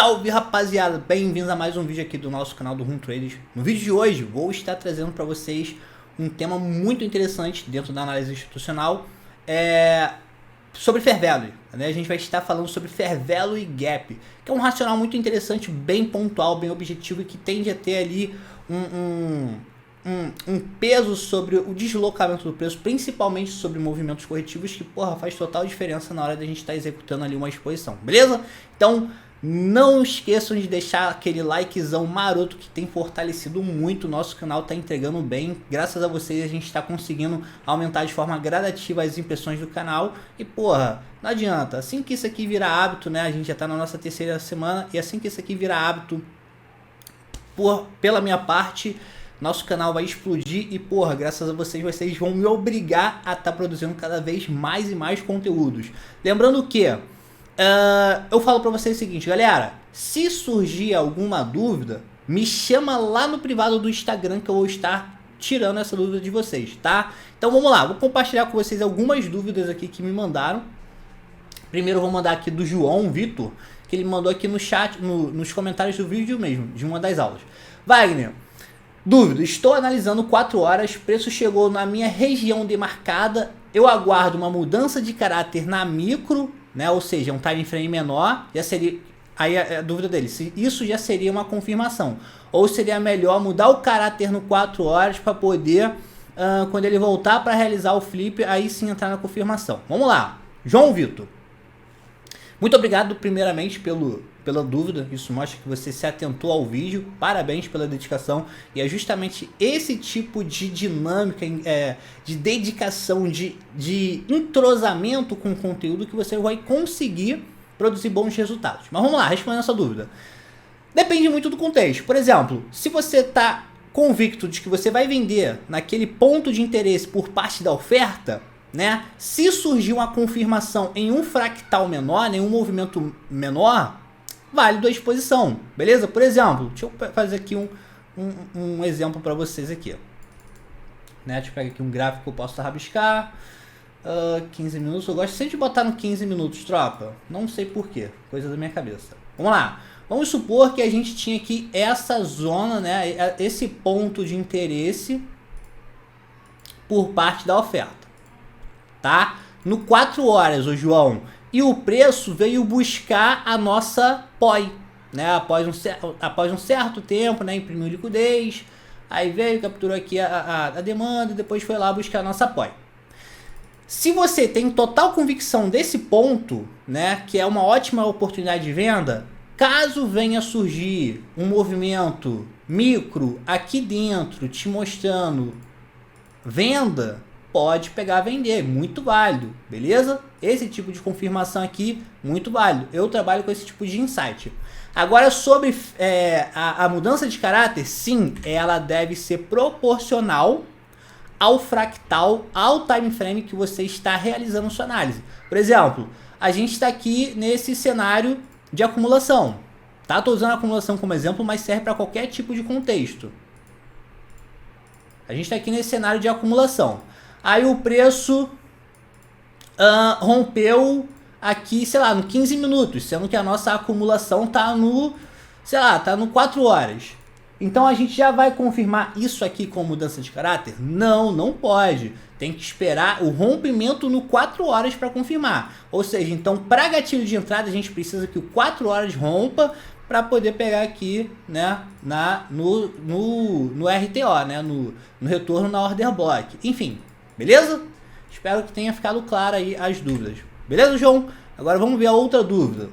Salve rapaziada, bem-vindos a mais um vídeo aqui do nosso canal do Room Traders. No vídeo de hoje vou estar trazendo para vocês um tema muito interessante dentro da análise institucional, sobre Fair Value, né? A gente vai estar falando sobre Fair Value e Gap, que é um racional muito interessante, bem pontual, bem objetivo e que tende a ter ali um peso sobre o deslocamento do preço, principalmente sobre movimentos corretivos, que faz total diferença na hora da gente estar executando ali uma exposição, beleza? Então não esqueçam de deixar aquele likezão maroto que tem fortalecido muito o nosso canal, tá entregando bem, graças a vocês a gente está conseguindo aumentar de forma gradativa as impressões do canal e não adianta, assim que isso aqui virar hábito, né, a gente já está na nossa terceira semana e assim que isso aqui virar hábito, pela minha parte, nosso canal vai explodir e graças a vocês vão me obrigar a estar produzindo cada vez mais e mais conteúdos. Lembrando que eu falo pra vocês o seguinte, galera, se surgir alguma dúvida, me chama lá no privado do Instagram que eu vou estar tirando essa dúvida de vocês, tá? Então vamos lá, vou compartilhar com vocês algumas dúvidas aqui que me mandaram. Primeiro eu vou mandar aqui do João Vitor, que ele mandou aqui no chat, nos comentários do vídeo mesmo, de uma das aulas. Wagner, dúvida, estou analisando 4 horas, preço chegou na minha região demarcada, eu aguardo uma mudança de caráter na micro, né, ou seja, um time frame menor, já seria, aí a dúvida dele, se isso já seria uma confirmação, ou seria melhor mudar o caráter no 4 horas para poder, quando ele voltar para realizar o flip, aí sim entrar na confirmação. Vamos lá, João Vitor, muito obrigado primeiramente pela dúvida, isso mostra que você se atentou ao vídeo, parabéns pela dedicação, e é justamente esse tipo de dinâmica, de dedicação, de entrosamento com o conteúdo que você vai conseguir produzir bons resultados. Mas vamos lá, respondendo essa dúvida. Depende muito do contexto. Por exemplo, se você está convicto de que você vai vender naquele ponto de interesse por parte da oferta, né? Se surgir uma confirmação em um fractal menor, em um movimento menor, válido a exposição, beleza? Por exemplo, deixa eu fazer aqui um exemplo para vocês aqui, né? Deixa eu pegar aqui um gráfico que eu posso rabiscar, 15 minutos, eu gosto sempre de botar no 15 minutos, tropa, não sei porquê, coisa da minha cabeça. Vamos lá, vamos supor que a gente tinha aqui essa zona, né? Esse ponto de interesse por parte da oferta, tá? No 4 horas, ô João, e o preço veio buscar a nossa POI, né? Após um certo tempo, né? Imprimiu liquidez, aí veio, capturou aqui a demanda e depois foi lá buscar a nossa POI. Se você tem total convicção desse ponto, né? Que é uma ótima oportunidade de venda, caso venha surgir um movimento micro aqui dentro te mostrando venda, pode pegar e vender, muito válido, beleza? Esse tipo de confirmação aqui, muito válido. Eu trabalho com esse tipo de insight. Agora sobre a mudança de caráter, sim, ela deve ser proporcional ao fractal, ao time frame que você está realizando sua análise. Por exemplo, a gente está aqui nesse cenário de acumulação, tá? Estou usando a acumulação como exemplo, mas serve para qualquer tipo de contexto. A gente está aqui nesse cenário de acumulação. Aí o preço rompeu aqui, sei lá, no 15 minutos, sendo que a nossa acumulação tá no, sei lá, tá no 4 horas. Então a gente já vai confirmar isso aqui com mudança de caráter? Não, não pode. Tem que esperar o rompimento no 4 horas para confirmar. Ou seja, então para gatilho de entrada a gente precisa que o 4 horas rompa para poder pegar aqui, né, no RTO, né, no retorno na order block. Enfim, beleza? Espero que tenha ficado claro aí as dúvidas. Beleza, João? Agora vamos ver a outra dúvida.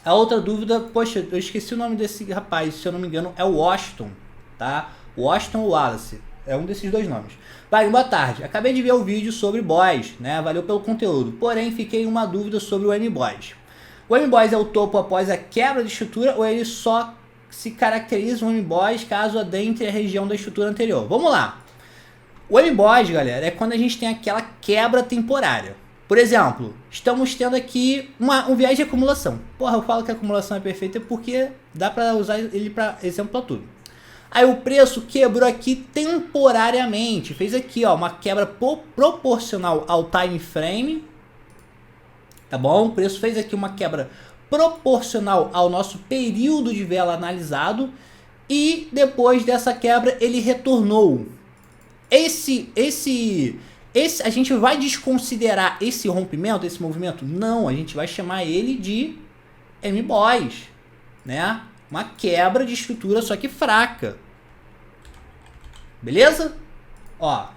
A outra dúvida, poxa, eu esqueci o nome desse rapaz, se eu não me engano, é o Washington, tá? Washington Wallace, é um desses dois nomes. Vai, boa tarde. Acabei de ver o vídeo sobre BOS, né? Valeu pelo conteúdo. Porém, fiquei em uma dúvida sobre o M-BOS. O M-BOS é o topo após a quebra de estrutura ou ele só se caracteriza um M-BOS caso adentre a região da estrutura anterior? Vamos lá. O M-BOS, galera, é quando a gente tem aquela quebra temporária. Por exemplo, estamos tendo aqui um viés de acumulação. Eu falo que a acumulação é perfeita porque dá para usar ele para exemplo para tudo. Aí o preço quebrou aqui temporariamente, fez aqui uma quebra proporcional ao time frame, tá bom? O preço fez aqui uma quebra proporcional ao nosso período de vela analisado, e depois dessa quebra ele retornou. A gente vai desconsiderar esse rompimento, esse movimento? Não, a gente vai chamar ele de M-Boss, né? Uma quebra de estrutura, só que fraca. Beleza? Ó.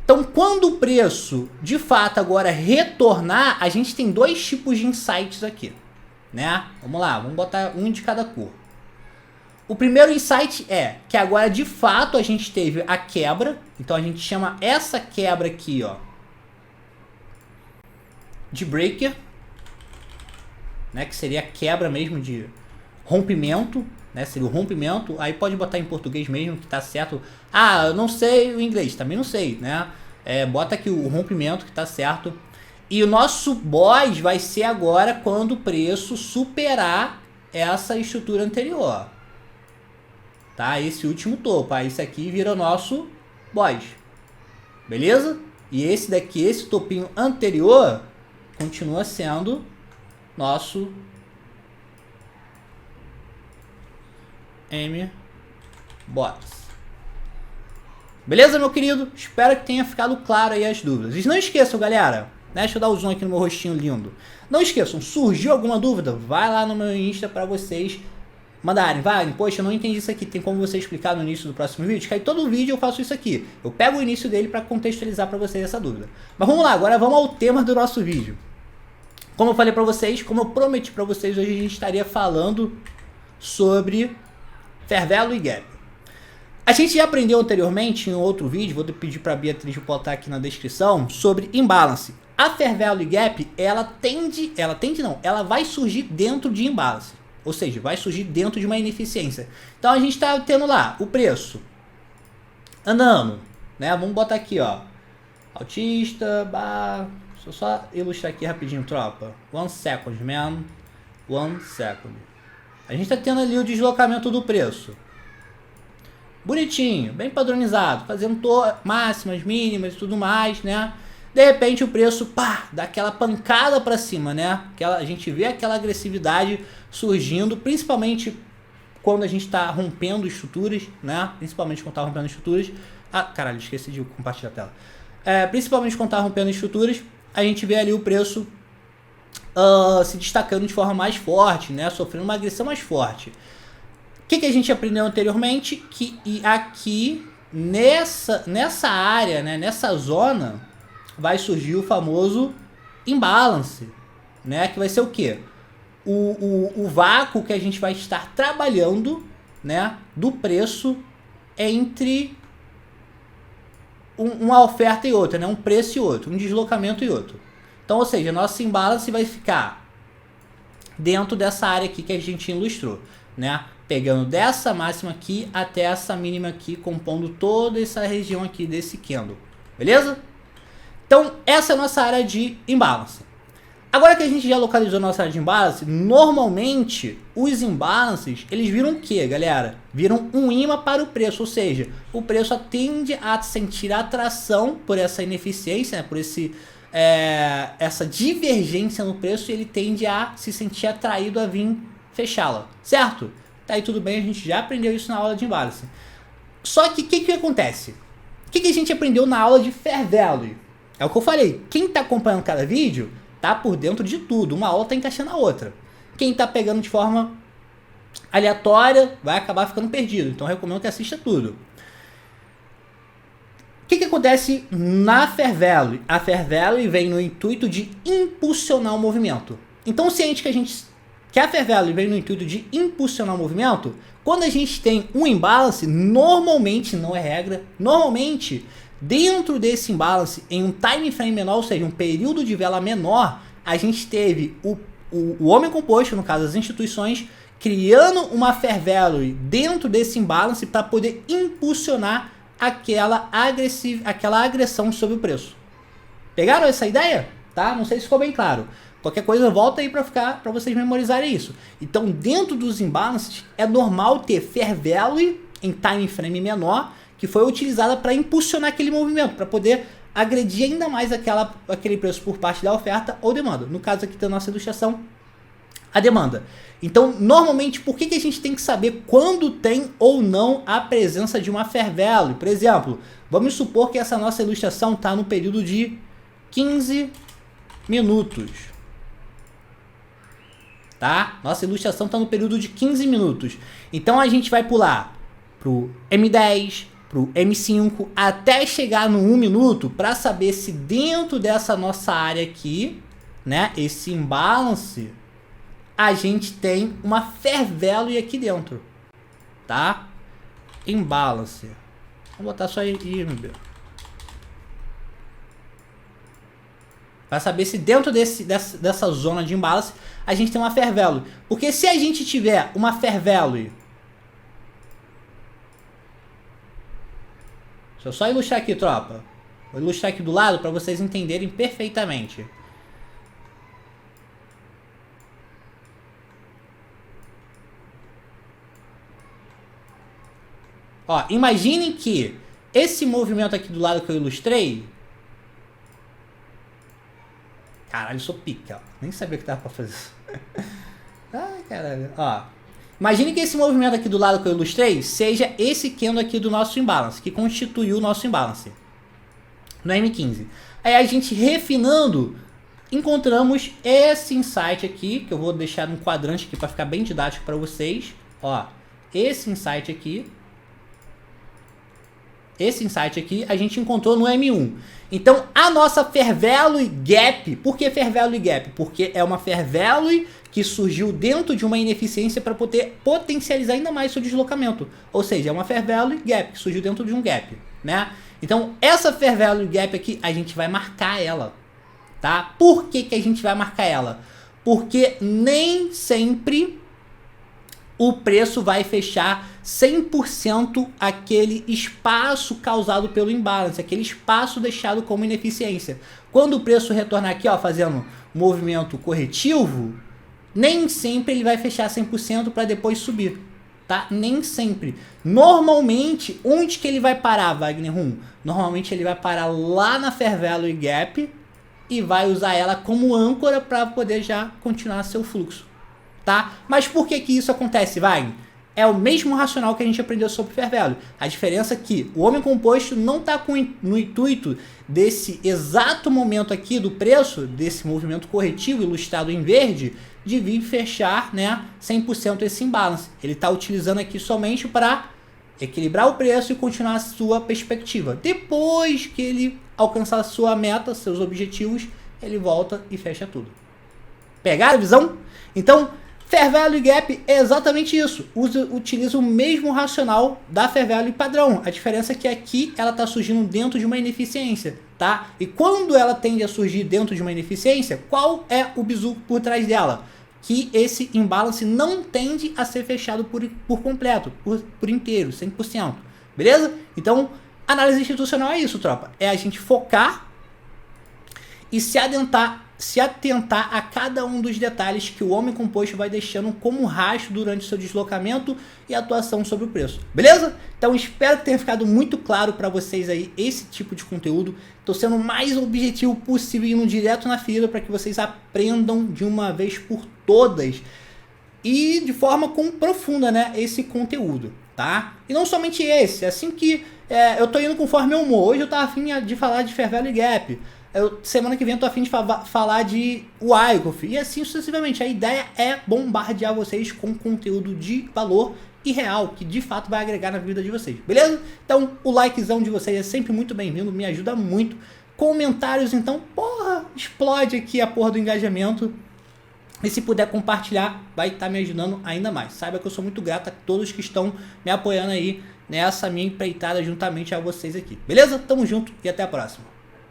Então, quando o preço, de fato, agora retornar, a gente tem dois tipos de insights aqui, né? Vamos lá, vamos botar um de cada cor. O primeiro insight é que agora, de fato, a gente teve a quebra. Então, a gente chama essa quebra aqui, ó, de breaker, né? Que seria a quebra mesmo de rompimento, né? Seria o rompimento. Aí pode botar em português mesmo, que tá certo. Ah, eu não sei o inglês, também não sei, né? Bota aqui o rompimento, que tá certo. E o nosso boss vai ser agora quando o preço superar essa estrutura anterior. Tá? Esse último topo. Aí isso aqui vira o nosso boss. Beleza? E esse daqui, esse topinho anterior, continua sendo nosso M-Boss. Beleza, meu querido? Espero que tenha ficado claro aí as dúvidas. E não esqueçam, galera, né? Deixa eu dar o zoom aqui no meu rostinho lindo. Não esqueçam, surgiu alguma dúvida? Vai lá no meu Insta para vocês mandarem. Vai, poxa, eu não entendi isso aqui. Tem como você explicar no início do próximo vídeo? Que aí todo vídeo eu faço isso aqui. Eu pego o início dele para contextualizar para vocês essa dúvida. Mas vamos lá, agora vamos ao tema do nosso vídeo. Como eu falei para vocês, como eu prometi para vocês, hoje a gente estaria falando sobre Fair Value Gap. A gente já aprendeu anteriormente em outro vídeo, vou pedir para a Beatriz botar aqui na descrição, sobre imbalance. A Fair Value Gap, ela vai surgir dentro de imbalance. Ou seja, vai surgir dentro de uma ineficiência. Então a gente está tendo lá o preço andando, né? Vamos botar aqui, ó, autista, deixa eu só ilustrar aqui rapidinho, tropa. 1 second, man. 1 second. A gente está tendo ali o deslocamento do preço. Bonitinho, bem padronizado, fazendo máximas, mínimas e tudo mais, né? De repente o preço, pá, dá aquela pancada para cima, né? A gente vê aquela agressividade surgindo, principalmente quando a gente está rompendo estruturas, né? Principalmente quando está rompendo estruturas. Ah, caralho, esqueci de compartilhar a tela. Principalmente quando está rompendo estruturas, a gente vê ali o preço se destacando de forma mais forte, né? Sofrendo uma agressão mais forte. O que a gente aprendeu anteriormente? Que aqui nessa área, né? Nessa zona, vai surgir o famoso imbalance, né? Que vai ser o quê? O vácuo que a gente vai estar trabalhando, né? Do preço entre uma oferta e outra, né? Um preço e outro, um deslocamento e outro. Então, ou seja, nosso imbalance vai ficar dentro dessa área aqui que a gente ilustrou, né? Pegando dessa máxima aqui até essa mínima aqui, compondo toda essa região aqui desse candle, beleza? Então, essa é a nossa área de imbalance. Agora que a gente já localizou a nossa área de imbalance, normalmente os imbalances, eles viram o que, galera? Viram um imã para o preço, ou seja, o preço tende a sentir atração por essa ineficiência, né? Por essa divergência no preço, e ele tende a se sentir atraído a vir fechá-la, certo? Tá aí tudo bem, a gente já aprendeu isso na aula de imbalance. Só que o que acontece? O que a gente aprendeu na aula de Fair Value? É o que eu falei, quem está acompanhando cada vídeo tá por dentro de tudo, uma aula está encaixando a outra. Quem está pegando de forma aleatória vai acabar ficando perdido, então eu recomendo que assista tudo. O que acontece na Fair Value? A Fair Value vem no intuito de impulsionar o movimento. Então, ciente que a Fair Value vem no intuito de impulsionar o movimento, quando a gente tem um imbalance, normalmente, não é regra, normalmente, dentro desse imbalance, em um time frame menor, ou seja, um período de vela menor, a gente teve o homem composto, no caso as instituições, criando uma Fair Value dentro desse imbalance para poder impulsionar aquela agressão sobre o preço. Pegaram essa ideia? Tá? Não sei se ficou bem claro. Qualquer coisa, volta aí para vocês memorizarem isso. Então, dentro dos imbalances, é normal ter Fair Value em time frame menor, que foi utilizada para impulsionar aquele movimento, para poder agredir ainda mais aquele preço por parte da oferta ou demanda. No caso aqui da nossa ilustração, a demanda. Então, normalmente, por que a gente tem que saber quando tem ou não a presença de uma fair value? Por exemplo, vamos supor que essa nossa ilustração está no período de 15 minutos. Tá? Nossa ilustração está no período de 15 minutos. Então, a gente vai pular para o M10, para o M5, até chegar no 1 minuto, para saber se dentro dessa nossa área aqui, né, esse imbalance, a gente tem uma fair value aqui dentro, tá? Imbalance. Vou botar só IMB. Para saber se dentro dessa zona de imbalance a gente tem uma fair value. Porque se a gente tiver uma fair value, deixa eu só ilustrar aqui, tropa. Vou ilustrar aqui do lado para vocês entenderem perfeitamente. Ó, imaginem que esse movimento aqui do lado que eu ilustrei... Caralho, eu sou pica, ó. Nem sabia que dava pra fazer isso. Ai, caralho. Ó, imagine que esse movimento aqui do lado que eu ilustrei seja esse candle aqui do nosso imbalance, que constituiu o nosso imbalance no M15. Aí a gente refinando, encontramos esse insight aqui, que eu vou deixar num quadrante aqui para ficar bem didático para vocês. Ó, esse insight aqui a gente encontrou no M1. Então, a nossa Fair Value Gap, por que Fair Value Gap? Porque é uma Fair Value que surgiu dentro de uma ineficiência para poder potencializar ainda mais seu deslocamento. Ou seja, é uma Fair Value Gap que surgiu dentro de um gap, né? Então, essa Fair Value Gap aqui, a gente vai marcar ela, tá? Por que a gente vai marcar ela? Porque nem sempre o preço vai fechar 100% aquele espaço causado pelo imbalance, aquele espaço deixado como ineficiência. Quando o preço retornar aqui, ó, fazendo um movimento corretivo, nem sempre ele vai fechar 100% para depois subir, tá? Nem sempre. Normalmente, onde que ele vai parar, Wagner Rum? Normalmente ele vai parar lá na Fair Value Gap e vai usar ela como âncora para poder já continuar seu fluxo. Tá? Mas por que isso acontece, Wagner? É o mesmo racional que a gente aprendeu sobre Fair Value. A diferença é que o homem composto não está no intuito desse exato momento aqui do preço, desse movimento corretivo ilustrado em verde, de vir fechar, né, 100% esse imbalance. Ele está utilizando aqui somente para equilibrar o preço e continuar a sua perspectiva. Depois que ele alcançar a sua meta, seus objetivos, ele volta e fecha tudo. Pegaram a visão? Então, Fair Value Gap é exatamente isso. Utiliza o mesmo racional da Fair Value padrão. A diferença é que aqui ela está surgindo dentro de uma ineficiência, tá? E quando ela tende a surgir dentro de uma ineficiência, qual é o bizu por trás dela? Que esse imbalance não tende a ser fechado por completo, por inteiro, 100%. Beleza? Então, análise institucional é isso, tropa. É a gente focar e se atentar a cada um dos detalhes que o homem composto vai deixando como rastro durante o seu deslocamento e atuação sobre o preço. Beleza? Então espero que tenha ficado muito claro para vocês aí esse tipo de conteúdo. Estou sendo o mais objetivo possível, indo direto na ferida para que vocês aprendam de uma vez por todas e de forma profunda, né, esse conteúdo, tá? E não somente esse, assim que eu tô indo conforme meu humor. Hoje eu tava afim de falar de Fair Value Gap. Semana que vem eu tô afim de falar de Wyckoff e assim sucessivamente. A ideia é bombardear vocês com conteúdo de valor e real, que de fato vai agregar na vida de vocês, beleza? Então o likezão de vocês é sempre muito bem-vindo, me ajuda muito. Comentários então, porra, explode aqui a porra do engajamento. E se puder compartilhar, vai estar me ajudando ainda mais. Saiba que eu sou muito grato a todos que estão me apoiando aí nessa minha empreitada juntamente a vocês aqui, beleza? Tamo junto e até a próxima.